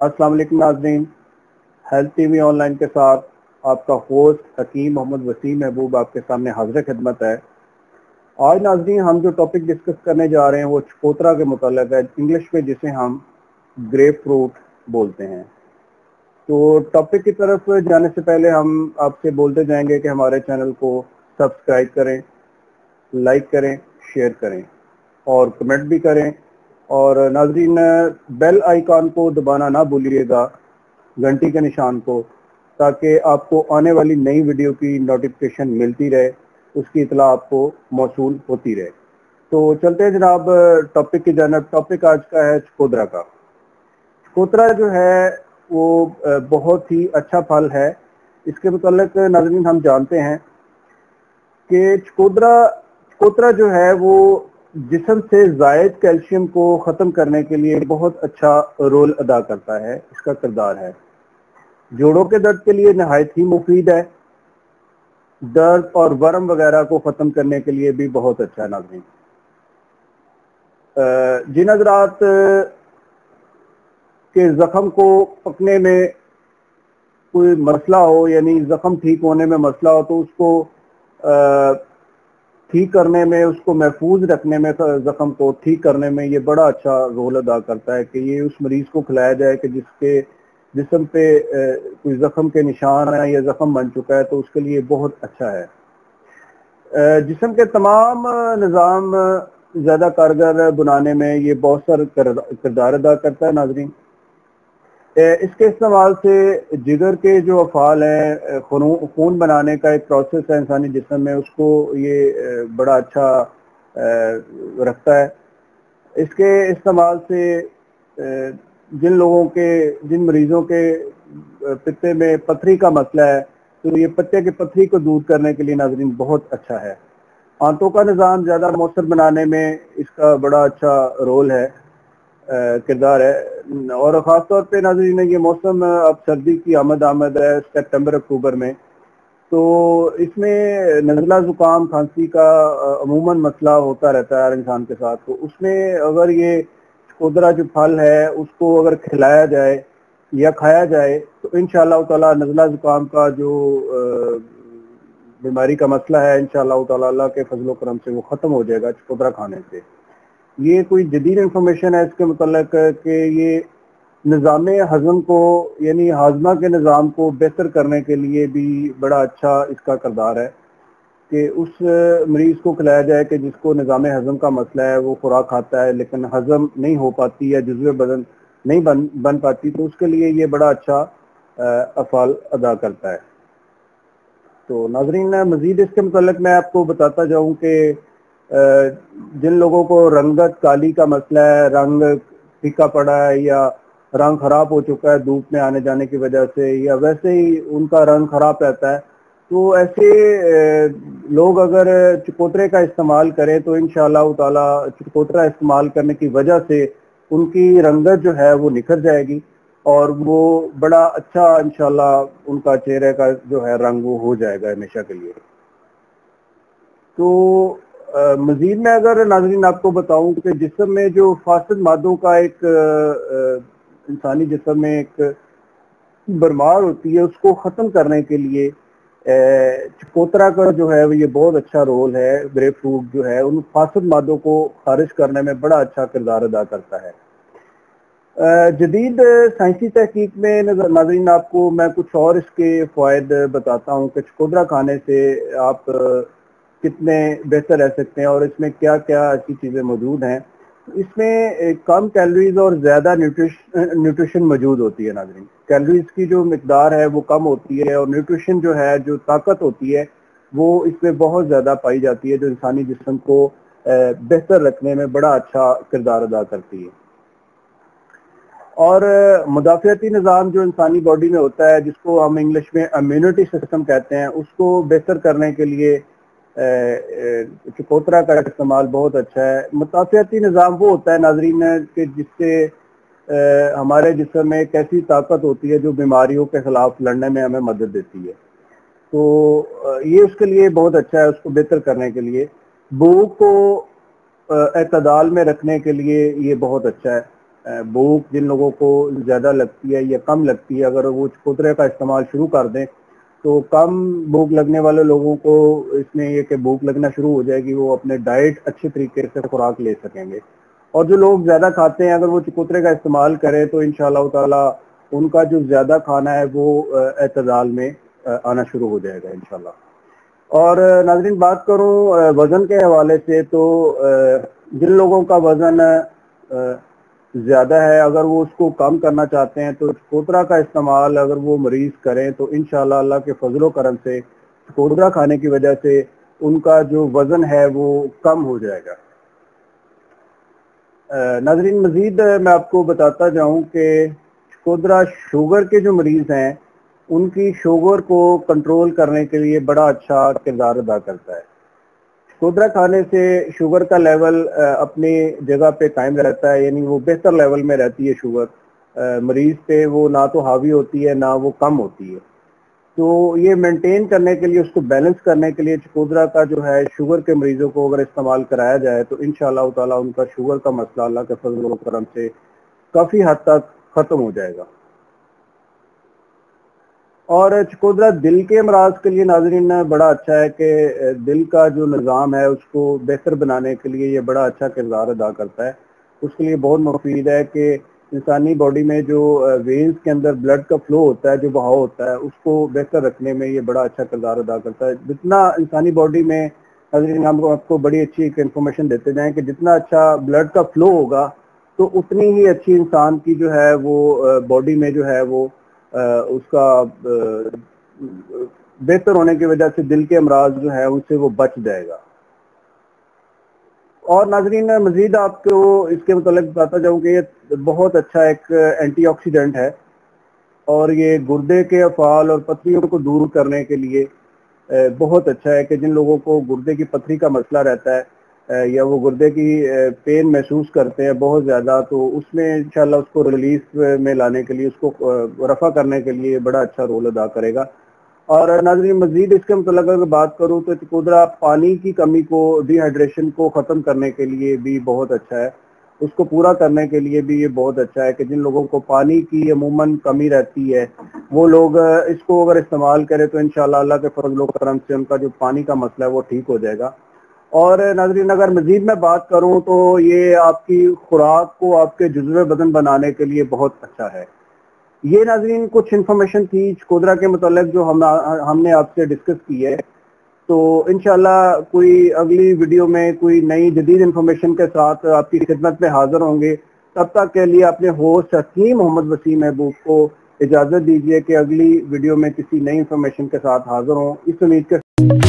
السلام علیکم ناظرین، health T V on line کے ساتھ آپ کا ہوسٹ حکیم محمد وسیم محبوب آپ کے سامنے حاضر خدمت ہے۔ آج ناظرین ہم جو ٹاپک ڈسکس کرنے جا رہے ہیں وہ چکوترا کے متعلق ہے، انگلش میں جسے ہم گریپ فروٹ بولتے ہیں۔ تو ٹاپک کی طرف جانے سے پہلے ہم آپ سے بولتے جائیں گے کہ ہمارے چینل کو سبسکرائب کریں، لائک کریں، شیئر کریں اور کمنٹ بھی کریں، اور ناظرین بیل آئیکن کو دبانا نہ بھولیے گا، گھنٹی کے نشان کو، تاکہ آپ کو آنے والی نئی ویڈیو کی نوٹیفکیشن ملتی رہے، اس کی اطلاع آپ کو موصول ہوتی رہے۔ تو چلتے ہیں جناب ٹاپک کی جانب۔ ٹاپک آج کا ہے چکودرا کا۔ چکودرا جو ہے وہ بہت ہی اچھا پھل ہے۔ اس کے متعلق ناظرین ہم جانتے ہیں کہ چکودرا جو ہے وہ جسم سے زائد کیلشیم کو ختم کرنے کے لیے بہت اچھا رول ادا کرتا ہے، اس کا کردار ہے۔ جوڑوں کے درد کے لیے نہایت ہی مفید ہے، درد اور ورم وغیرہ کو ختم کرنے کے لیے بھی بہت اچھا ہے ناظرین۔ جن حضرات کے زخم کو پکنے میں کوئی مسئلہ ہو، یعنی زخم ٹھیک ہونے میں مسئلہ ہو، تو اس کو ٹھیک کرنے میں، اس کو محفوظ رکھنے میں، زخم کو ٹھیک کرنے میں یہ بڑا اچھا رول ادا کرتا ہے کہ یہ اس مریض کو کھلایا جائے کہ جس کے جسم پہ کوئی زخم کے نشان ہے یا زخم بن چکا ہے، تو اس کے لیے بہت اچھا ہے۔ جسم کے تمام نظام زیادہ کارگر بنانے میں یہ بہت سارا کردار ادا کرتا ہے ناظرین۔ اس کے استعمال سے جگر کے جو افعال ہیں، خون بنانے کا ایک پروسیس ہے انسانی جسم میں، اس کو یہ بڑا اچھا رکھتا ہے۔ اس کے استعمال سے جن مریضوں کے پتے میں پتھری کا مسئلہ ہے، تو یہ پتے کی پتھری کو دور کرنے کے لیے ناظرین بہت اچھا ہے۔ آنتوں کا نظام زیادہ مؤثر بنانے میں اس کا بڑا اچھا رول ہے، کردار ہے۔ اور خاص طور پہ ناظرین یہ موسم اب سردی کی آمد ہے سپتمبر اکتوبر میں، تو اس میں نزلہ زکام کھانسی کا عموماً مسئلہ ہوتا رہتا ہے ہر انسان کے ساتھ۔ تو اس میں اگر یہ چکودرا جو پھل ہے اس کو اگر کھلایا جائے یا کھایا جائے تو انشاءاللہ تعالی نزلہ زکام کا جو بیماری کا مسئلہ ہے انشاءاللہ تعالی اللہ کے فضل و کرم سے وہ ختم ہو جائے گا چکودرا کھانے سے۔ یہ کوئی جدید انفارمیشن ہے اس کے متعلق کہ یہ نظام ہضم کو، یعنی ہاضمہ کے نظام کو بہتر کرنے کے لیے بھی بڑا اچھا اس کا کردار ہے کہ اس مریض کو کھلایا جائے کہ جس کو نظام ہضم کا مسئلہ ہے، وہ خوراک کھاتا ہے لیکن ہضم نہیں ہو پاتی یا جزو بدن نہیں بن پاتی، تو اس کے لیے یہ بڑا اچھا افعال ادا کرتا ہے۔ تو ناظرین مزید اس کے متعلق میں آپ کو بتاتا جاؤں کہ جن لوگوں کو رنگت کالی کا مسئلہ ہے، رنگ پھیکا پڑا ہے یا رنگ خراب ہو چکا ہے دھوپ میں آنے جانے کی وجہ سے، یا ویسے ہی ان کا رنگ خراب رہتا ہے، تو ایسے لوگ اگر چکوترے کا استعمال کریں تو انشاءاللہ تعالی چکوترا استعمال کرنے کی وجہ سے ان کی رنگت جو ہے وہ نکھر جائے گی اور وہ بڑا اچھا انشاءاللہ ان کا چہرے کا جو ہے رنگ وہ ہو جائے گا ہمیشہ کے لیے۔ تو مزید میں اگر ناظرین آپ کو بتاؤں کہ جسم میں جو فاسد مادوں کا ایک انسانی جسم میں ایک برمار ہوتی ہے، اس کو ختم کرنے کے لیے چکوترا کا جو ہے یہ بہت اچھا رول ہے۔ گریپ فروٹ جو ہے ان فاسد مادوں کو خارج کرنے میں بڑا اچھا کردار ادا کرتا ہے۔ جدید سائنسی تحقیق میں ناظرین آپ کو میں کچھ اور اس کے فوائد بتاتا ہوں کہ چکودرا کھانے سے آپ کتنے بہتر رہ سکتے ہیں اور اس میں کیا کیا ایسی چیزیں موجود ہیں۔ اس میں کم کیلوریز اور زیادہ نیوٹریشن موجود ہوتی ہے ناظرین۔ کیلوریز کی جو مقدار ہے وہ کم ہوتی ہے اور نیوٹریشن جو ہے، جو طاقت ہوتی ہے، وہ اس میں بہت زیادہ پائی جاتی ہے، جو انسانی جسم کو بہتر رکھنے میں بڑا اچھا کردار ادا کرتی ہے۔ اور مدافعتی نظام جو انسانی باڈی میں ہوتا ہے، جس کو ہم انگلش میں امیونٹی سسٹم کہتے ہیں، اس کو بہتر کرنے کے لیے چکوترا کا استعمال بہت اچھا ہے۔ مدافعتی نظام وہ ہوتا ہے ناظرین کہ جس سے ہمارے جسم میں ایک ایسی طاقت ہوتی ہے جو بیماریوں کے خلاف لڑنے میں ہمیں مدد دیتی ہے، تو یہ اس کے لیے بہت اچھا ہے، اس کو بہتر کرنے کے لیے۔ بھوک کو اعتدال میں رکھنے کے لیے یہ بہت اچھا ہے۔ بھوک جن لوگوں کو زیادہ لگتی ہے یا کم لگتی ہے، اگر وہ چکوترے کا استعمال شروع کر دیں تو کم بھوک لگنے والے لوگوں کو اس میں یہ کہ بھوک لگنا شروع ہو جائے گی، وہ اپنے ڈائٹ اچھے طریقے سے خوراک لے سکیں گے. اور جو لوگ زیادہ کھاتے ہیں اگر وہ چکوترے کا استعمال کریں تو انشاءاللہ تعالی ان کا جو زیادہ کھانا ہے وہ اعتدال میں آنا شروع ہو جائے گا انشاءاللہ. اور ناظرین بات کروں وزن کے حوالے سے تو جن لوگوں کا وزن زیادہ ہے اگر وہ اس کو کم کرنا چاہتے ہیں تو چکوترا کا استعمال اگر وہ مریض کریں تو انشاءاللہ اللہ کے فضل و کرم سے چکوترا کھانے کی وجہ سے ان کا جو وزن ہے وہ کم ہو جائے گا. ناظرین مزید میں آپ کو بتاتا جاؤں کہ چکوترا شوگر کے جو مریض ہیں ان کی شوگر کو کنٹرول کرنے کے لیے بڑا اچھا کردار ادا کرتا ہے. چکوترا کھانے سے شوگر کا لیول اپنی جگہ پہ قائم رہتا ہے، یعنی وہ بہتر لیول میں رہتی ہے شوگر مریض پہ، وہ نہ تو حاوی ہوتی ہے نہ وہ کم ہوتی ہے. تو یہ مینٹین کرنے کے لیے، اس کو بیلنس کرنے کے لیے چکوترا کا جو ہے شوگر کے مریضوں کو اگر استعمال کرایا جائے تو انشاءاللہ تعالی ان کا شوگر کا مسئلہ اللہ کے فضل و کرم سے کافی حد تک ختم ہو جائے گا. اور چکوترا دل کے امراض کے لیے ناظرین بڑا اچھا ہے کہ دل کا جو نظام ہے اس کو بہتر بنانے کے لیے یہ بڑا اچھا کردار ادا کرتا ہے. اس کے لیے بہت مفید ہے کہ انسانی باڈی میں جو وینز کے اندر بلڈ کا فلو ہوتا ہے، جو بہاؤ ہوتا ہے، اس کو بہتر رکھنے میں یہ بڑا اچھا کردار ادا کرتا ہے. جتنا انسانی باڈی میں ناظرین ہم آپ کو بڑی اچھی ایک انفارمیشن دیتے جائیں کہ جتنا اچھا بلڈ کا فلو ہوگا تو اتنی ہی اچھی انسان کی جو ہے وہ باڈی میں جو ہے وہ اس کا بہتر ہونے کی وجہ سے دل کے امراض جو ہے ان سے وہ بچ جائے گا. اور ناظرین مزید آپ کو اس کے متعلق بتاتا جاؤں کہ یہ بہت اچھا ایک اینٹی آکسیڈنٹ ہے اور یہ گردے کے افعال اور پتھریوں کو دور کرنے کے لیے بہت اچھا ہے کہ جن لوگوں کو گردے کی پتھری کا مسئلہ رہتا ہے یا وہ گردے کی پین محسوس کرتے ہیں بہت زیادہ، تو اس میں انشاءاللہ اس کو ریلیف میں لانے کے لیے، اس کو رفع کرنے کے لیے بڑا اچھا رول ادا کرے گا. اور ناظرین مزید اس کے متعلق اگر بات کروں تو چکوترا پانی کی کمی کو، ڈی ہائیڈریشن کو ختم کرنے کے لیے بھی بہت اچھا ہے، اس کو پورا کرنے کے لیے بھی یہ بہت اچھا ہے کہ جن لوگوں کو پانی کی عموماً کمی رہتی ہے وہ لوگ اس کو اگر استعمال کریں تو انشاءاللہ اللہ کے فضل و کرم سے ان کا جو پانی کا مسئلہ ہے وہ ٹھیک ہو جائے گا. اور ناظرین اگر مزید میں بات کروں تو یہ آپ کی خوراک کو آپ کے جزو بدن بنانے کے لیے بہت اچھا ہے. یہ ناظرین کچھ انفارمیشن تھی چکوترا کے متعلق جو ہم نے آپ سے ڈسکس کی ہے. تو انشاءاللہ کوئی اگلی ویڈیو میں کوئی نئی جدید انفارمیشن کے ساتھ آپ کی خدمت میں حاضر ہوں گے. تب تک کے لیے اپنے ہوسٹ حکیم محمد وسیم محبوب کو اجازت دیجیے کہ اگلی ویڈیو میں کسی نئی انفارمیشن کے ساتھ حاضر ہوں. اس امید کے